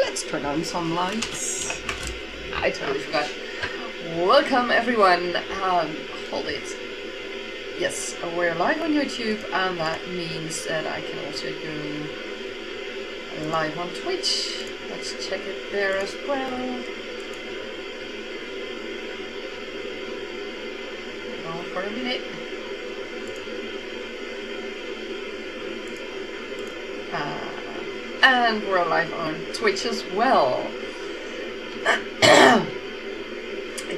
Let's turn on some lights. I totally forgot. Welcome everyone. Hold it. Yes, we're live on YouTube, and that means that I can also go live on Twitch. Let's check it there as well. Hold on for a minute. And we're live on Twitch as well.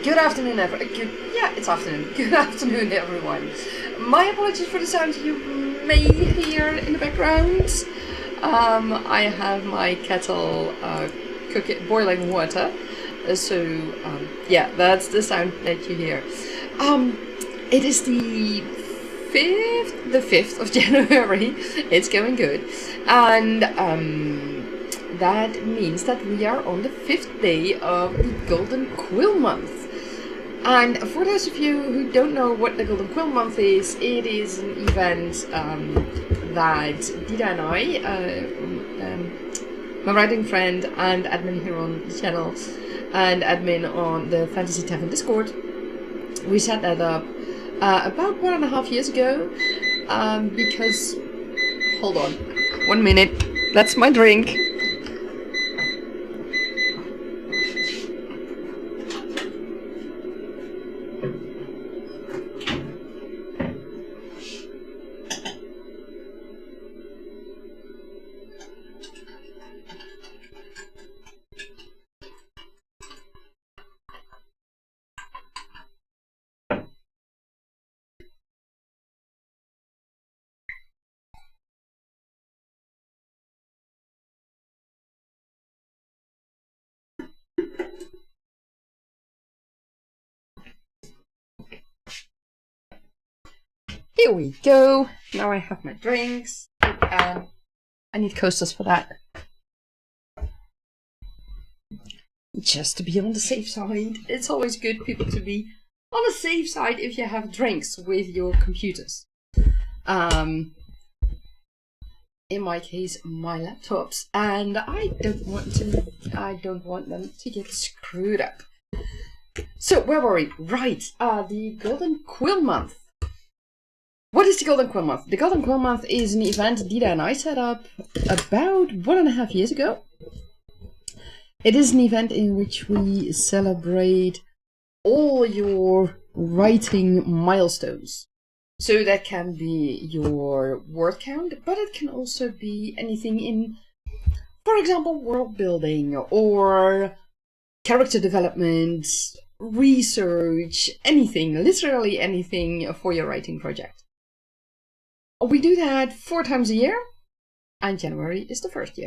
Good afternoon, it's afternoon. Good afternoon, everyone. My apologies for the sounds you may hear in the background. I have my kettle boiling water, so yeah, that's the sound that you hear. It is the 5th of January. It's going good, and that means that we are on the 5th day of the Golden Quill Month. And for those of you who don't know what the Golden Quill Month is, it is an event that Dida and I, my writing friend and admin here on the channel, and admin on the Fantasy Tavern Discord, we set that up about 1.5 years ago, because, hold on, 1 minute, that's my drink. Here we go. Now I have my drinks, and I need coasters for that. Just to be on the safe side. It's always good, people, to be on the safe side if you have drinks with your computers. In my case, my laptops, and I don't want them to get screwed up. So where were we? Right, the Golden Quill Month. What is the Golden Quill Month? The Golden Quill Month is an event Dida and I set up about 1.5 years ago. It is an event in which we celebrate all your writing milestones. So that can be your word count, but it can also be anything in, for example, world building or character development, research, anything, literally anything for your writing project. We do that 4 times a year, and January is the first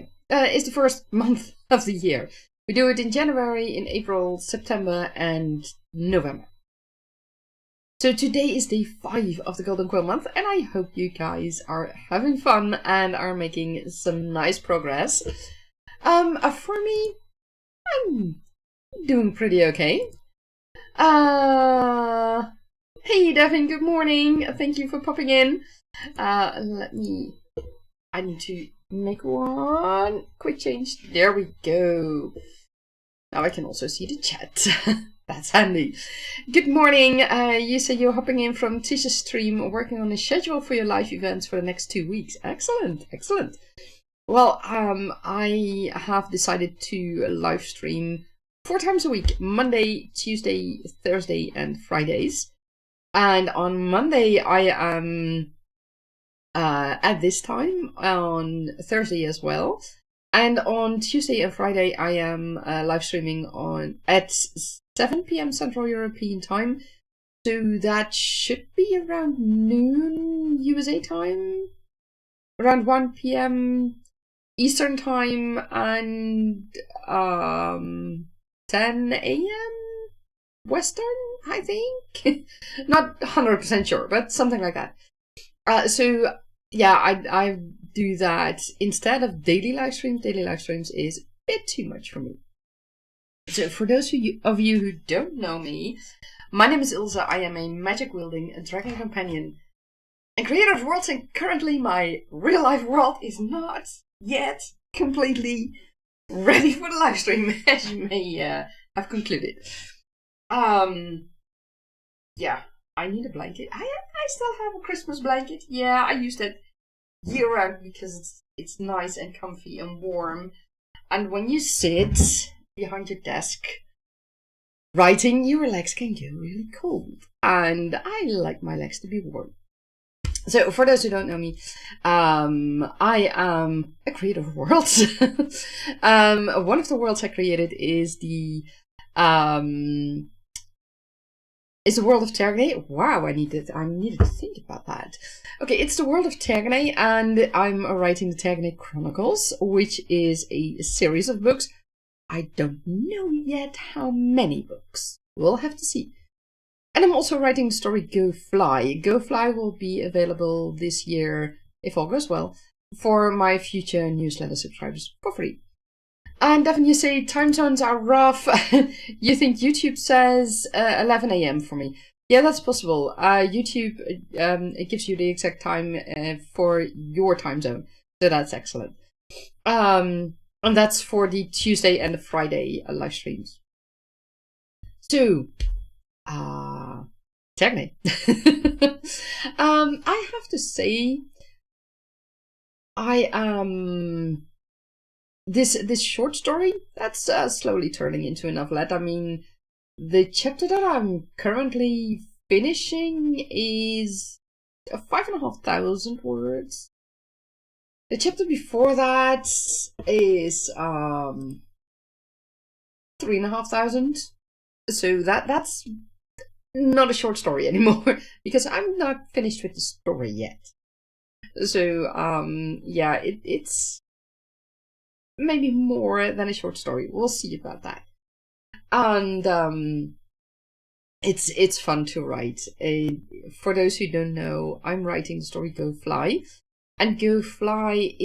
month of the year. We do it in January, in April, September, and November. So today is day 5 of the Golden Quill Month, and I hope you guys are having fun and are making some nice progress. For me, I'm doing pretty okay. Hey Devin, good morning. Thank you for popping in. I need to make one quick change. There we go. Now I can also see the chat. That's handy. Good morning. You say you're hopping in from Tisha's stream, working on a schedule for your live events for the next 2 weeks. Excellent, excellent. Well, I have decided to live stream 4 times a week: Monday, Tuesday, Thursday, and Fridays. And on Monday I am at this time, on Thursday as well, and on Tuesday and Friday I am live streaming at 7 p.m. Central European time, so that should be around noon USA time, around 1 p.m. Eastern time, and 10 a.m. Western, I think. Not 100% sure, but something like that. So yeah, I do that instead of daily live streams. Daily live streams is a bit too much for me. So for those of you who don't know me, my name is Ilse. I am a magic-wielding dragon companion and creator of worlds, and currently my real-life world is not yet completely ready for the live stream, as you may have concluded. Yeah, I need a blanket. I still have a Christmas blanket. Yeah, I use that year round because it's nice and comfy and warm. And when you sit behind your desk writing, your legs can go really cold. And I like my legs to be warm. So for those who don't know me, I am a creator of worlds. One of the worlds I created is the world of Tergane. Wow, I needed to think about that. Okay, it's the world of Tergane, and I'm writing the Tergane Chronicles, which is a series of books. I don't know yet how many books. We'll have to see. And I'm also writing the story Go Fly. Go Fly will be available this year, if all goes well, for my future newsletter subscribers for free. And Devin, you say time zones are rough. You think YouTube says 11 a.m. for me. Yeah, that's possible. YouTube, it gives you the exact time for your time zone. So that's excellent. And that's for the Tuesday and the Friday live streams. So, Tergane. I have to say, I am... This short story, that's slowly turning into a novelette. I mean, the chapter that I'm currently finishing is 5,500 words. The chapter before that is 3,500. So that's not a short story anymore because I'm not finished with the story yet. So yeah, it's maybe more than a short story. We'll see about that. And it's fun to write. For those who don't know, I'm writing the story Go Fly, and Go Fly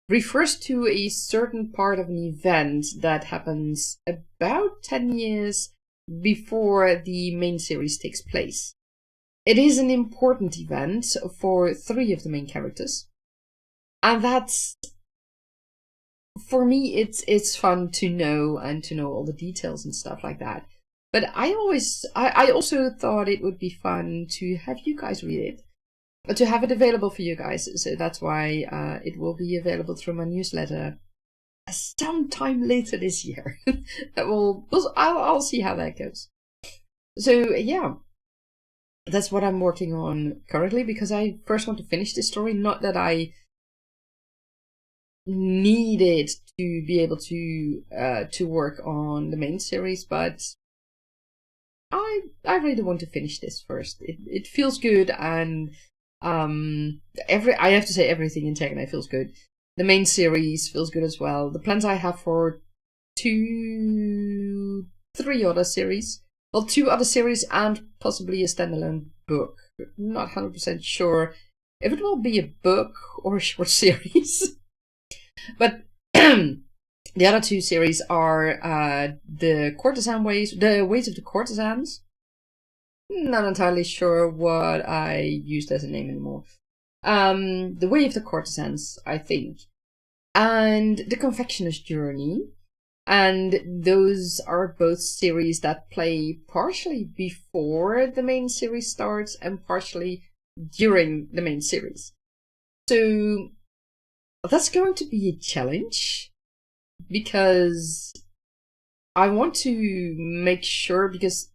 refers to a certain part of an event that happens about 10 years before the main series takes place. It is an important event for 3 of the main characters, and that's, for me, it's fun to know and to know all the details and stuff like that. But I also thought it would be fun to have you guys read it, to have it available for you guys. So that's why it will be available through my newsletter sometime later this year. I'll see how that goes. So yeah, that's what I'm working on currently, because I first want to finish this story. Not that I needed to be able to work on the main series, but I really want to finish this first. It feels good, and I have to say everything in Tergane feels good. The main series feels good as well. The plans I have for 3 other series. Well, 2 other series and possibly a standalone book. Not 100% sure if it will be a book or a short series. But the other 2 series are the Ways of the Courtesans. Not entirely sure what I used as a name anymore. The Way of the Courtesans, I think. And The Confectioner's Journey. And those are both series that play partially before the main series starts and partially during the main series. So that's going to be a challenge, because I want to make sure, because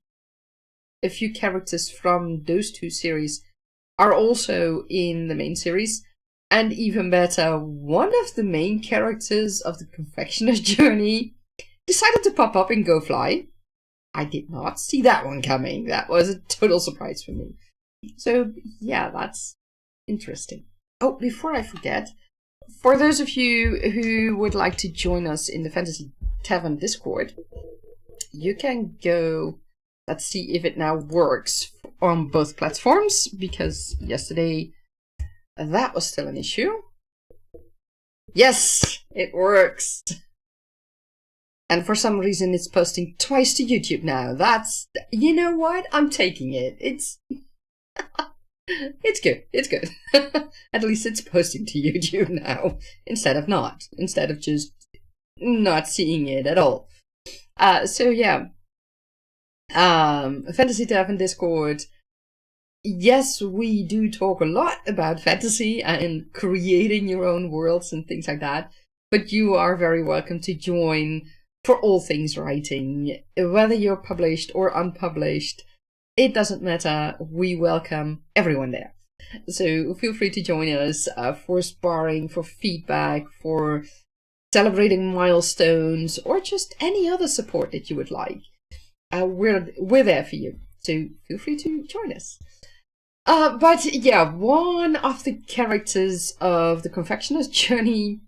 a few characters from those 2 series are also in the main series, and even better, one of the main characters of the Confectioner's Journey decided to pop up in Go Fly. I did not see that one coming. That was a total surprise for me. So yeah, that's interesting. Oh, before I forget, for those of you who would like to join us in the Fantasy Tavern Discord, you can go. Let's see if it now works on both platforms, because yesterday that was still an issue. Yes, it works. And for some reason it's posting twice to YouTube now. That's, you know what? I'm taking it. It's It's good. It's good. At least it's posting to YouTube now instead of not. Instead of just not seeing it at all. So yeah. Fantasy Dev in Discord. Yes, we do talk a lot about fantasy and creating your own worlds and things like that. But you are very welcome to join for all things writing. Whether you're published or unpublished, it doesn't matter. We welcome everyone there. So feel free to join us for sparring, for feedback, for celebrating milestones, or just any other support that you would like. We're there for you. So feel free to join us. But yeah, one of the characters of the Confectioner's Journey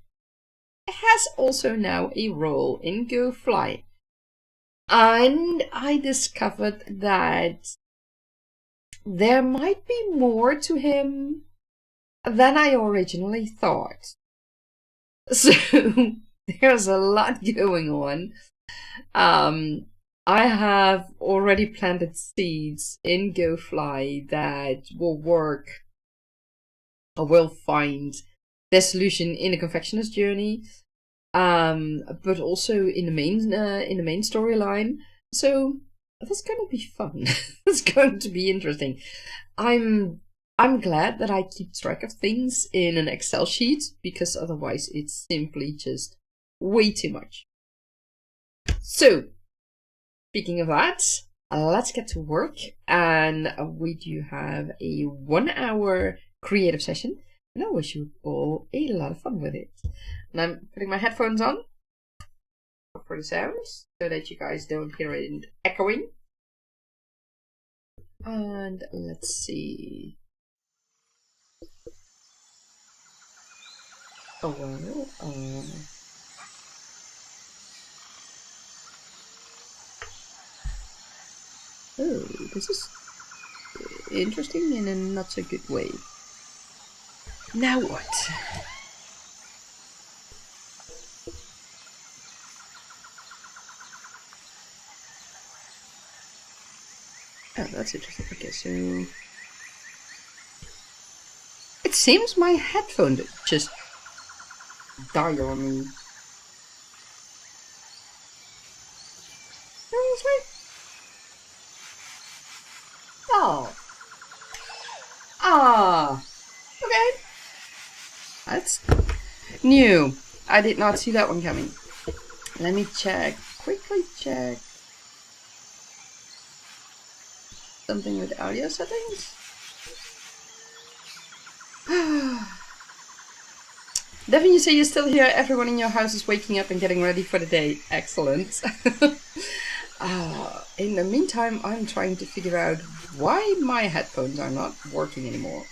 has also now a role in Go Fly. And I discovered that there might be more to him than I originally thought. So there's a lot going on. I have already planted seeds in Go Fly that will work or will find their solution in the Confectioner's Journey, but also in the main storyline. So that's going to be fun. It's going to be interesting. I'm glad that I keep track of things in an Excel sheet, because otherwise it's simply just way too much. So, speaking of that, let's get to work. And we do have a 1 hour creative session. And I wish you all a lot of fun with it. And I'm putting my headphones on for the sounds so that you guys don't hear it echoing. And let's see. Oh well. Oh, this is interesting in a not so good way. Now what? Oh, that's interesting. Okay, so it seems my headphone just died on me. Oh. Ah. Okay. That's new. I did not see that one coming. Let me quickly check. Something with audio settings. Devin, you say you're still here. Everyone in your house is waking up and getting ready for the day. Excellent. In the meantime, I'm trying to figure out why my headphones are not working anymore.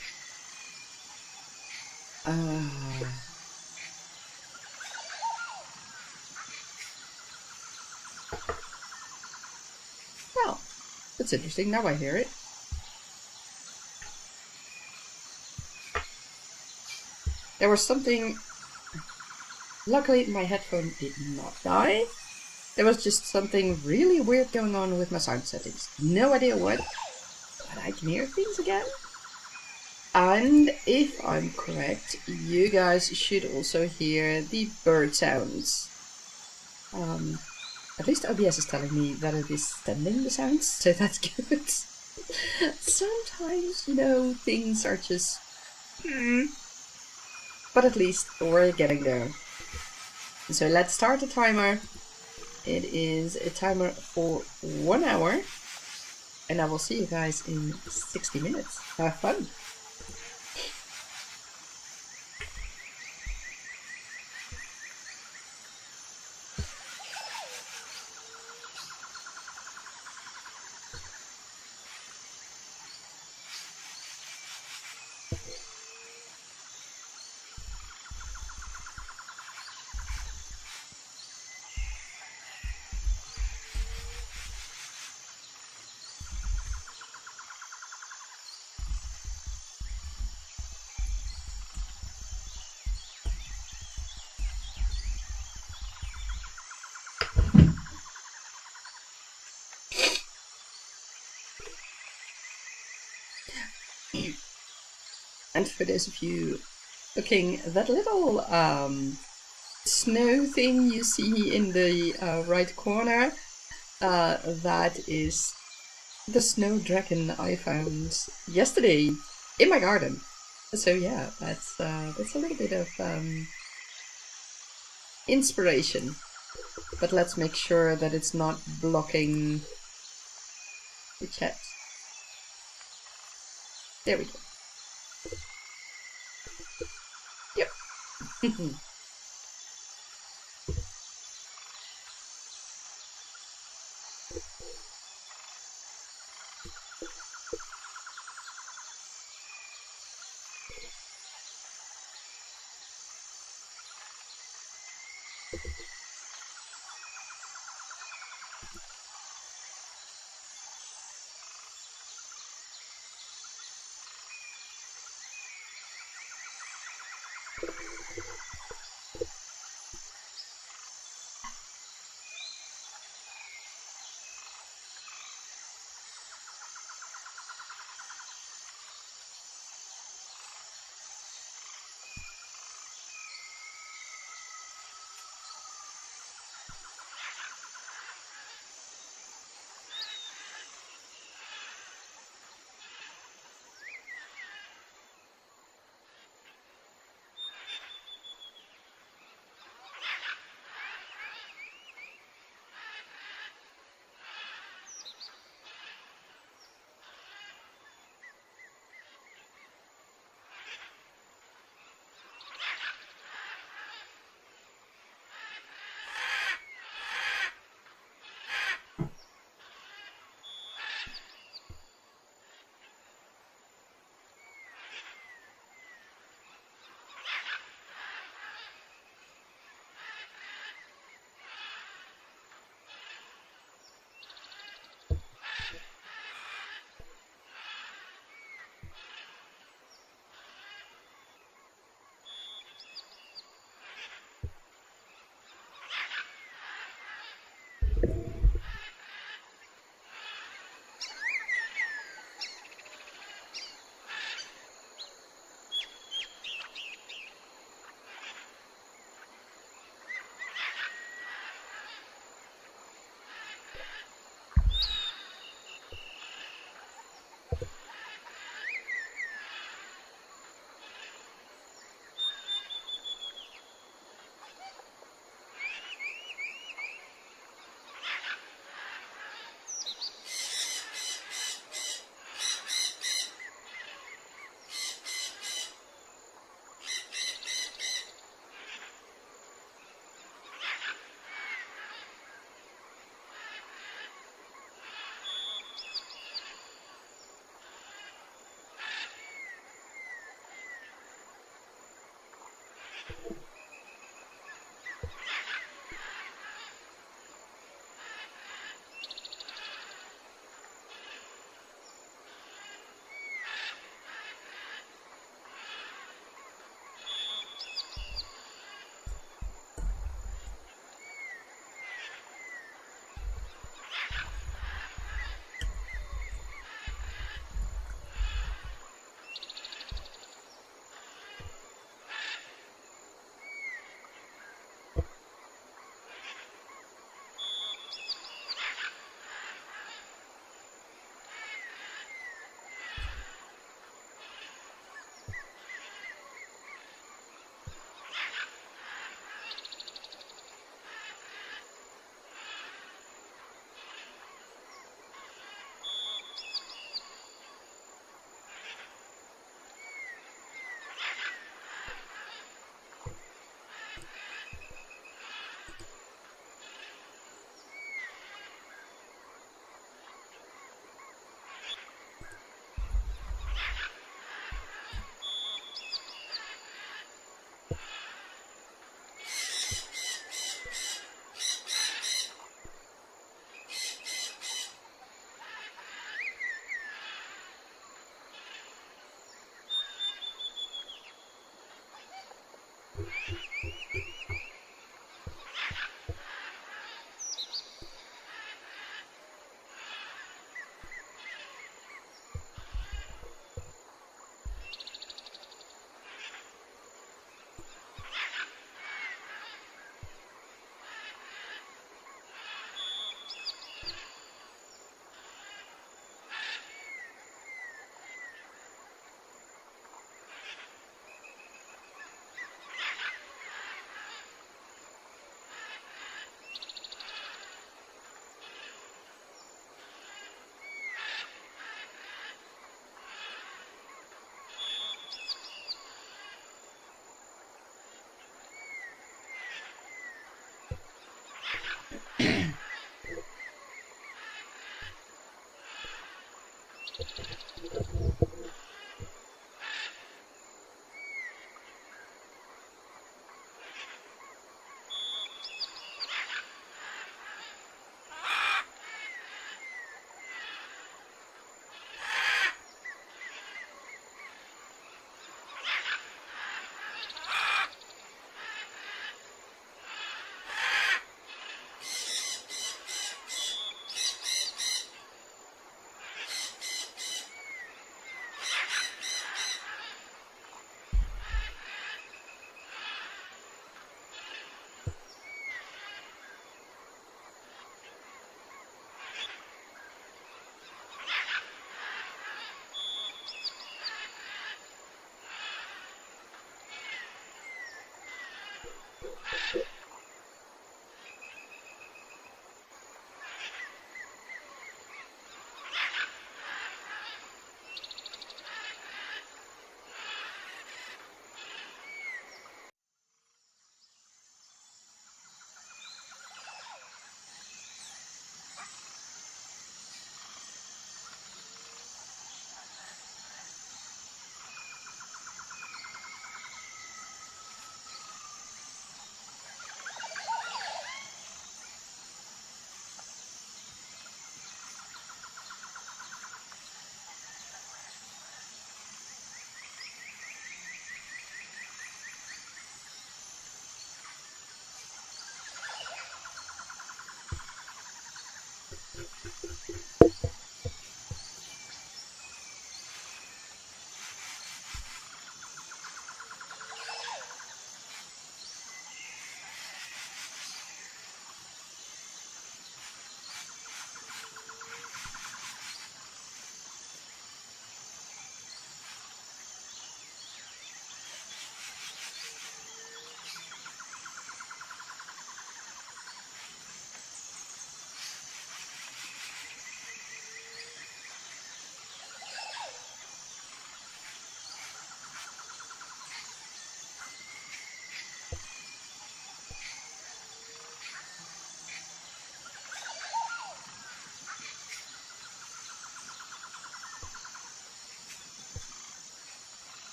Well, that's interesting. Now I hear it. There was something... Luckily, my headphone did not die. There was just something really weird going on with my sound settings. No idea what, but I can hear things again. And if I'm correct, you guys should also hear the bird sounds. At least OBS is telling me that it is sending the sounds, so that's good. Sometimes, you know, things are just... But at least we're getting there. So let's start the timer. It is a timer for 1 hour. And I will see you guys in 60 minutes. Have fun. And for those of you looking, that little snow thing you see in the right corner, that is the snow dragon I found yesterday in my garden. So yeah, that's a little bit of inspiration. But let's make sure that it's not blocking the chat. There we go. Yep.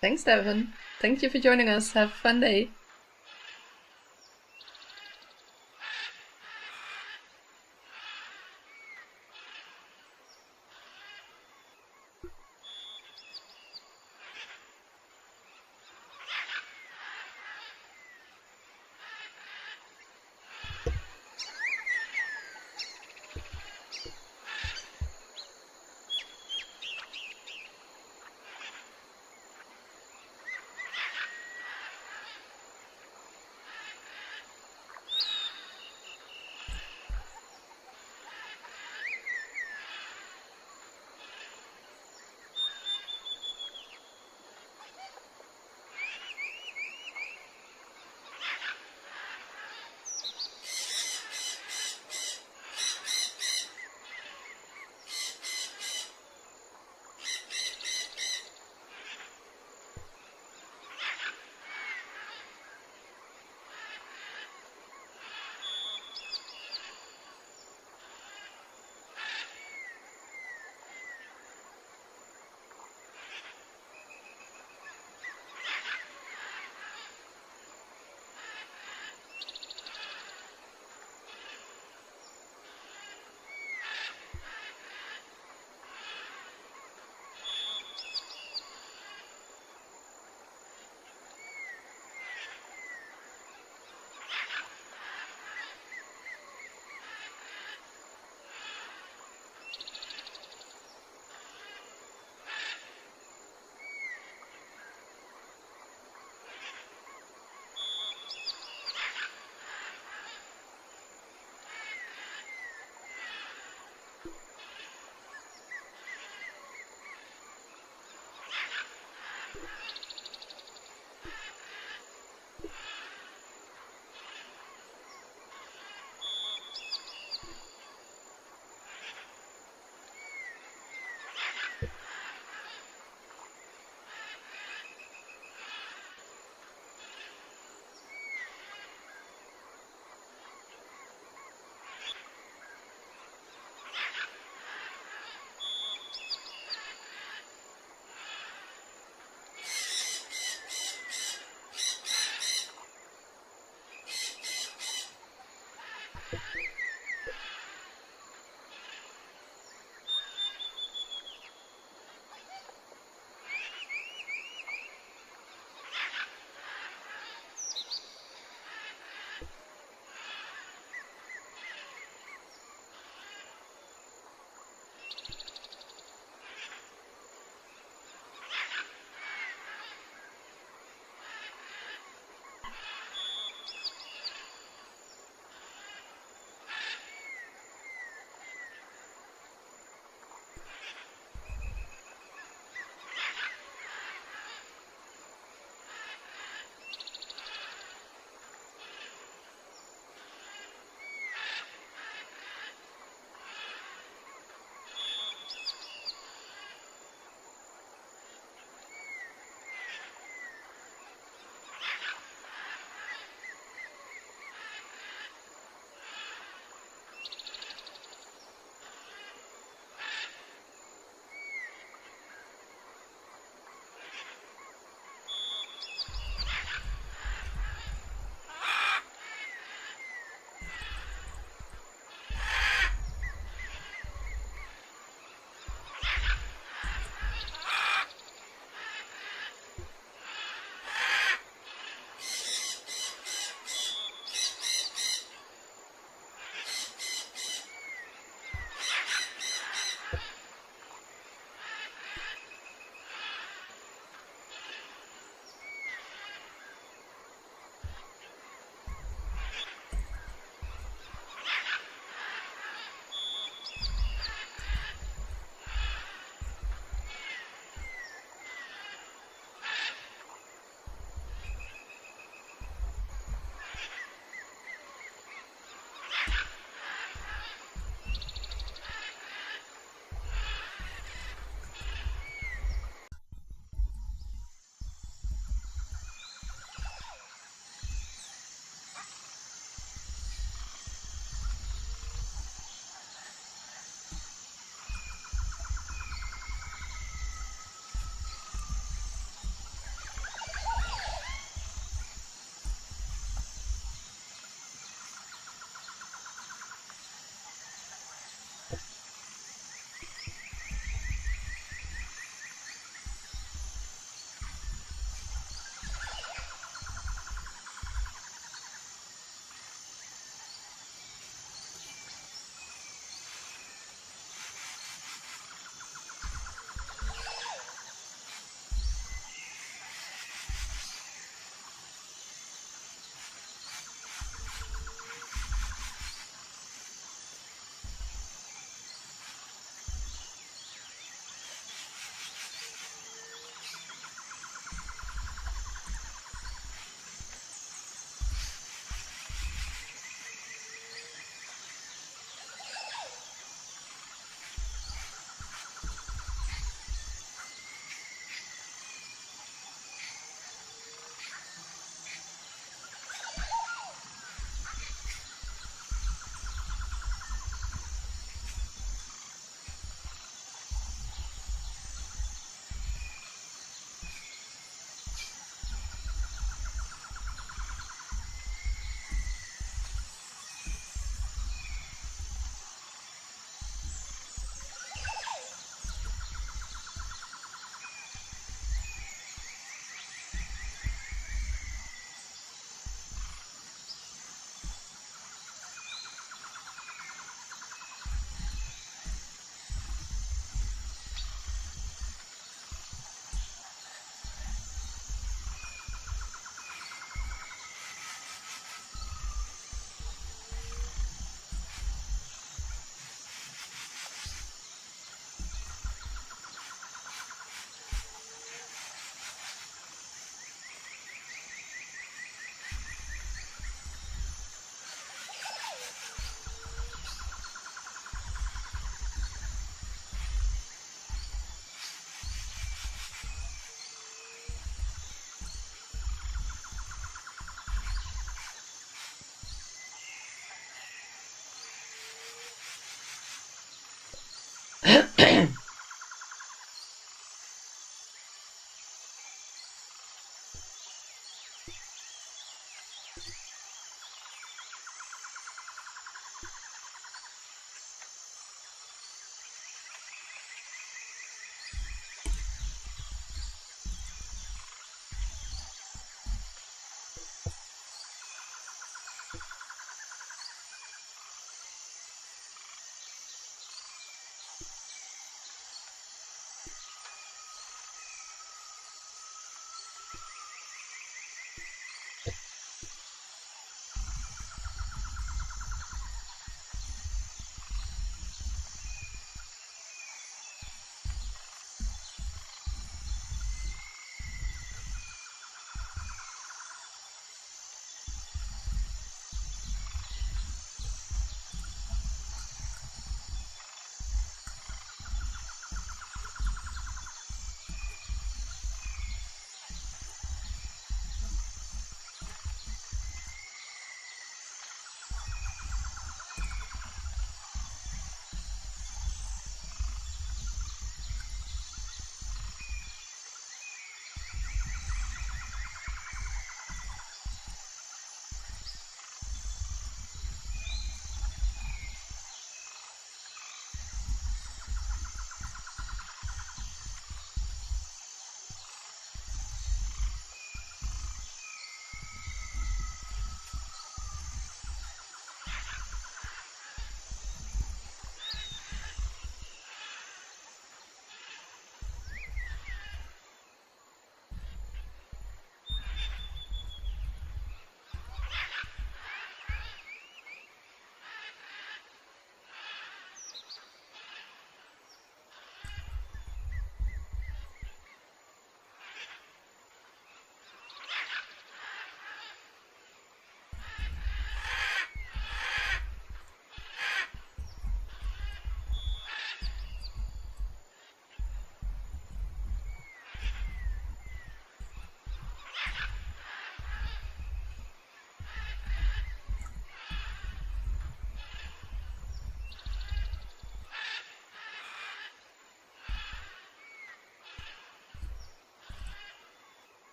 Thanks, Devin. Thank you for joining us. Have a fun day.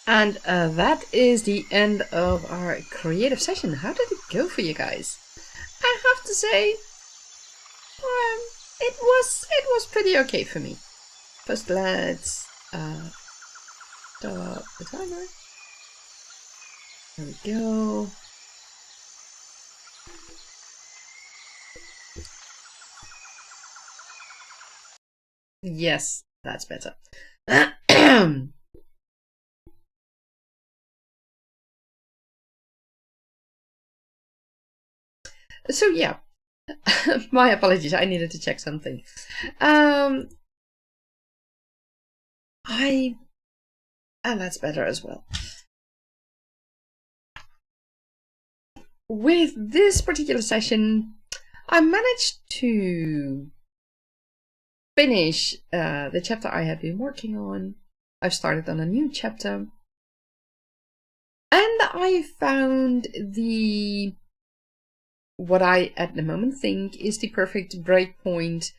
And that is the end of our creative session. How did it go for you guys? I have to say, it was pretty okay for me. First, let's start the timer. There we go. Yes, that's better. So yeah, my apologies. I needed to check something. And that's better as well. With this particular session, I managed to finish the chapter I had been working on. I've started on a new chapter, and I found what I at the moment think is the perfect breakpoint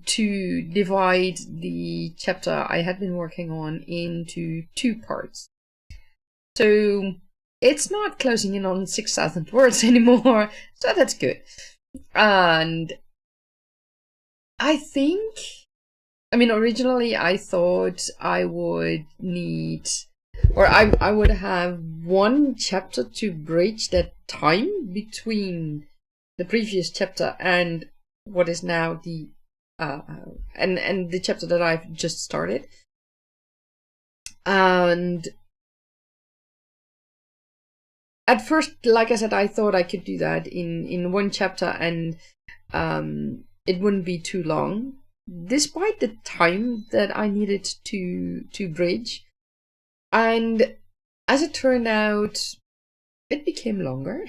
to divide the chapter I had been working on into 2 parts. So it's not closing in on 6,000 words anymore, so that's good. And I think, originally I thought I would need, or I would have 1 chapter to bridge that time between the previous chapter and what is now the and the chapter that I've just started. And at first, like I said, I thought I could do that in 1 chapter, and it wouldn't be too long, despite the time that I needed to bridge. And as it turned out, it became longer.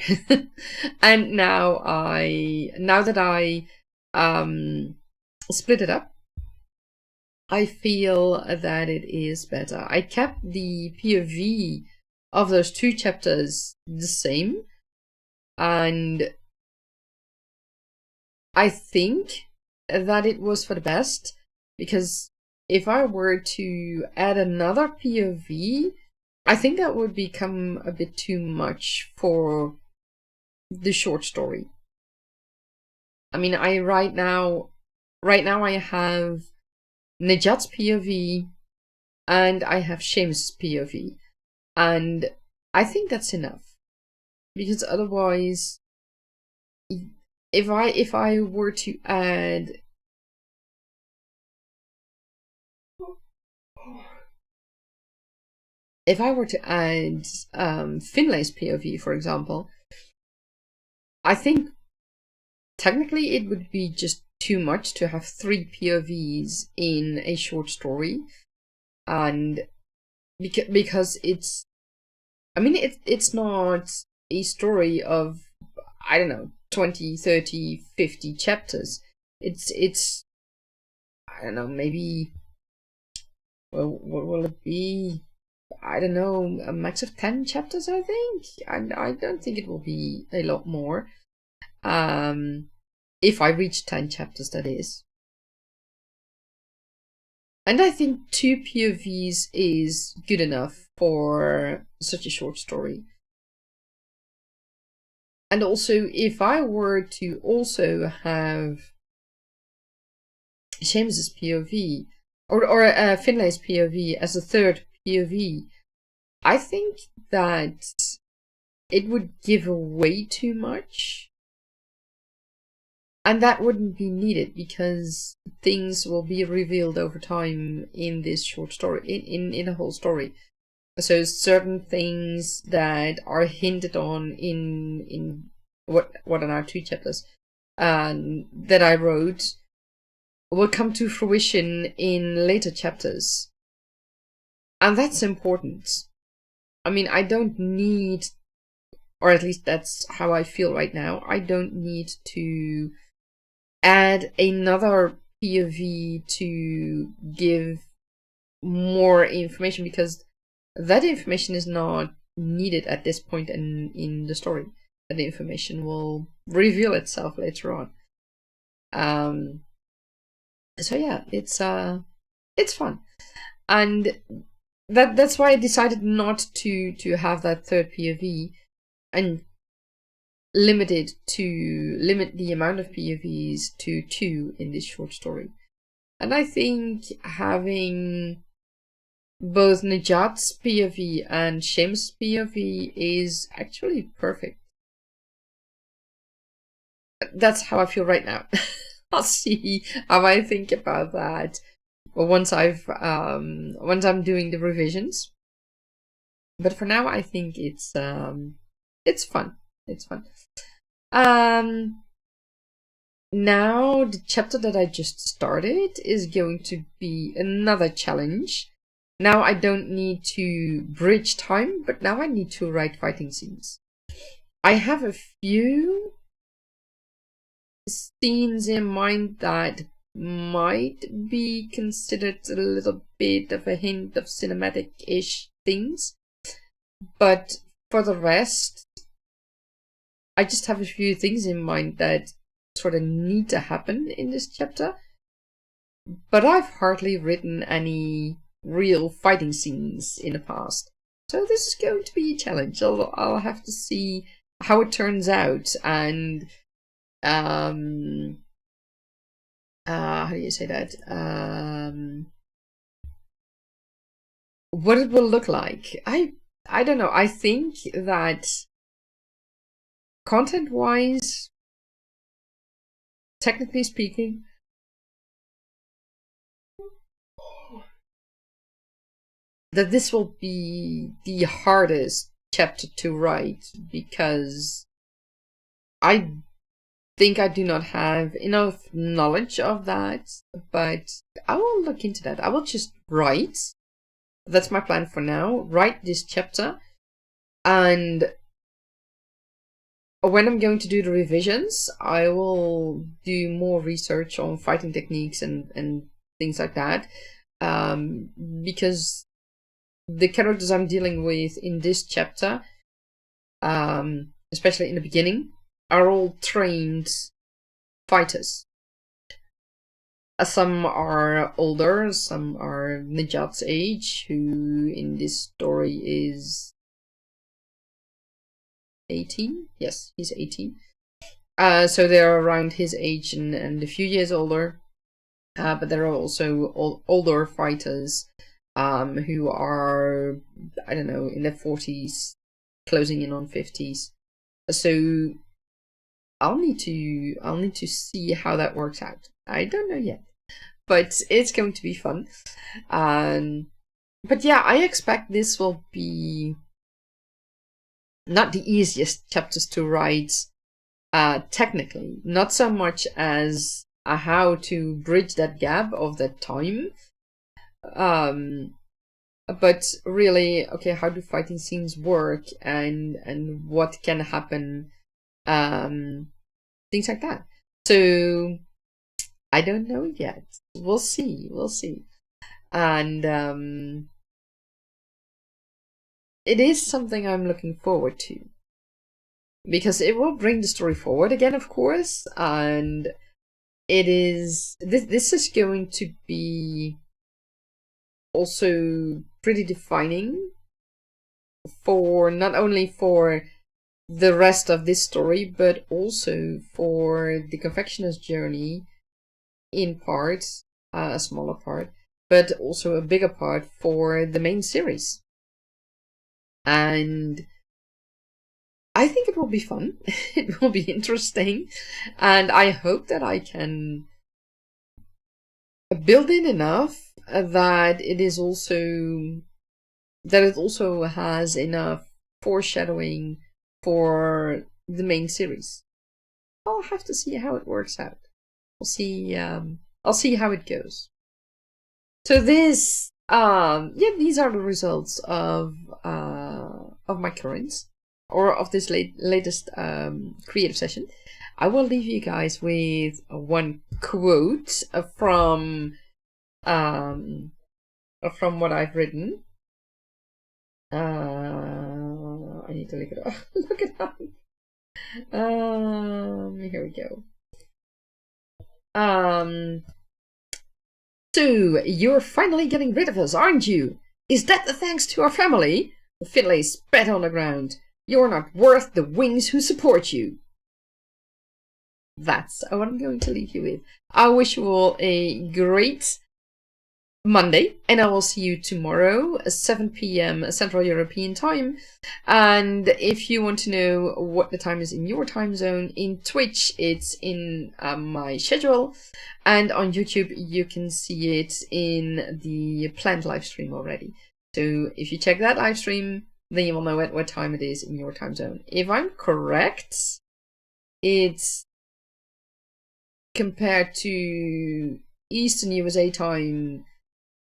And now that I split it up, I feel that it is better. I kept the POV of those 2 chapters the same, and I think that it was for the best, because if I were to add another POV, I think that would become a bit too much for the short story. Right now I have Nejat's POV and I have Seamus's POV, and I think that's enough, because otherwise, if I were to add Finlay's POV, for example, I think technically it would be just too much to have 3 POVs in a short story, and because it's not a story of, I don't know, 20, 30, 50 chapters. It's I don't know, maybe, well, what will it be? I don't know, a max of 10 chapters, I think. I don't think it will be a lot more. If I reach 10 chapters, that is. And I think 2 POVs is good enough for such a short story. And also, if I were to also have Seamus's POV, or Finlay's POV as a 3rd POV, I think that it would give away too much. And that wouldn't be needed, because things will be revealed over time in this short story, in a whole story. So certain things that are hinted on in what are now 2 chapters that I wrote will come to fruition in later chapters. And that's important. I don't need, or at least that's how I feel right now, I don't need to add another POV to give more information, because that information is not needed at this point in the story. That information will reveal itself later on. So yeah, it's fun. And that's why I decided not to have that third POV and limit the amount of POVs to 2 in this short story. And I think having both Nejat's POV and Shim's POV is actually perfect. That's how I feel right now. I'll see how I think about that once I'm doing the revisions. But for now, I think it's fun. It's fun. Now the chapter that I just started is going to be another challenge. Now I don't need to bridge time, but now I need to write fighting scenes. I have a few scenes in mind that might be considered a little bit of a hint of cinematic-ish things, but for the rest, I just have a few things in mind that sort of need to happen in this chapter, but I've hardly written any real fighting scenes in the past, so this is going to be a challenge. I'll have to see how it turns out, and how do you say that? What it will look like. I don't know. I think that content-wise, technically speaking, that this will be the hardest chapter to write, because I think I do not have enough knowledge of that, but I will look into that. I will just write. That's my plan for now. Write this chapter, and when I'm going to do the revisions, I will do more research on fighting techniques and things like that, because the characters I'm dealing with in this chapter, especially in the beginning, are all trained fighters. Some are older, some are Nejat's age, who in this story is 18? Yes, he's 18. So they're around his age and a few years older. But there are also older fighters who are, I don't know, in their 40s, closing in on 50s. So I'll need to see how that works out. I don't know yet, but it's going to be fun. But yeah, I expect this will be not the easiest chapters to write, technically. Not so much as how to bridge that gap of that time, but really, okay, how do fighting scenes work, and what can happen, things like that. So I don't know yet. We'll see. And it is something I'm looking forward to, because it will bring the story forward again, of course, and it is this is going to be also pretty defining for not only for the rest of this story, but also for the confectioner's journey, in part, a smaller part, but also a bigger part for the main series. And I think it will be fun. It will be interesting, and I hope that I can build in enough that it also has enough foreshadowing for the main series. I'll have to see how it works out. We'll see. I'll see how it goes. So this, these are the results of my currents, or of this latest creative session. I will leave you guys with one quote from what I've written. I need to look it up. Look it up. Here we go. So you're finally getting rid of us, aren't you? Is that the thanks to our family? The fiddler spat on the ground. You're not worth the wings who support you. That's what I'm going to leave you with. I wish you all a great Monday, and I will see you tomorrow at 7 p.m. Central European Time. And if you want to know what the time is in your time zone, in Twitch it's in my schedule, and on YouTube you can see it in the planned live stream already. So if you check that live stream, then you will know what time it is in your time zone. If I'm correct, it's compared to Eastern USA time,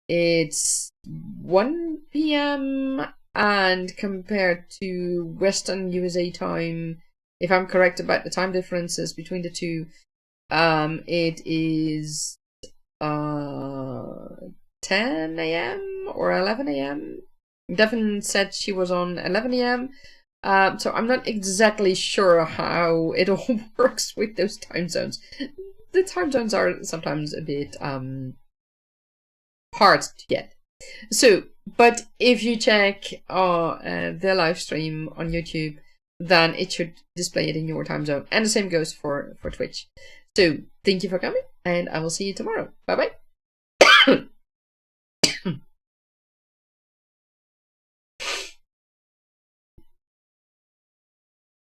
it's 1 p.m. and compared to Western USA time, if I'm correct about the time differences between the two, it is 10 a.m. or 11 a.m. Devin said she was on 11 a.m. So I'm not exactly sure how it all works with those time zones. The time zones are sometimes a bit hard to get. So, but if you check the live stream on YouTube, then it should display it in your time zone. And the same goes for Twitch. So, thank you for coming, and I will see you tomorrow. Bye-bye.